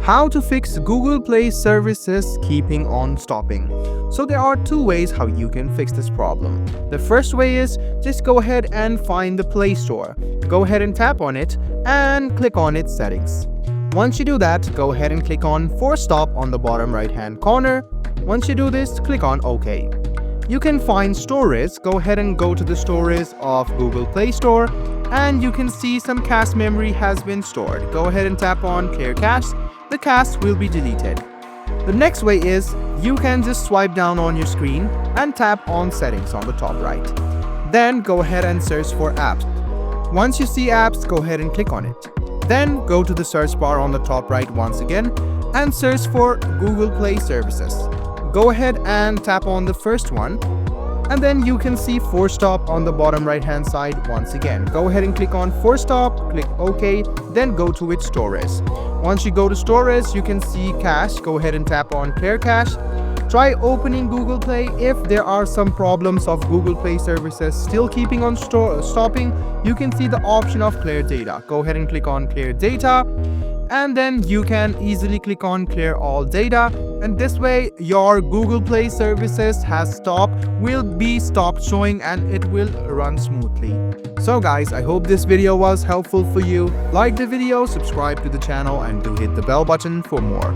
How to fix Google Play services keeping on stopping. So there are two ways how you can fix this problem. The first way is just go ahead and find the Play Store. Go ahead and tap on it and click on its settings. Once you do that, go ahead and click on Force Stop on the bottom right hand corner. Once you do this, click on OK. You can find storage. Go ahead and go to the storage of Google Play Store and you can see some cache memory has been stored. Go ahead and tap on Clear Cache. The cache will be deleted. The next way is you can just swipe down on your screen and tap on Settings on the top right. Then go ahead and search for apps. Once you see apps, go ahead and click on it. Then go to the search bar on the top right once again and search for Google Play services. Go ahead and tap on the first one and then you can see Force Stop on the bottom right hand side once again. Go ahead and click on Force Stop, click OK, then go to its storage. Once you go to storage, you can see cache. Go ahead and tap on Clear Cache. Try opening Google Play. If there are some problems of Google Play services still keeping on stopping, you can see the option of Clear Data. Go ahead and click on Clear Data and then you can easily click on Clear All Data, and this way your Google Play services will be stopped showing and it will run smoothly. So guys, I hope this video was helpful for you. Like the video, subscribe to the channel and do hit the bell button for more.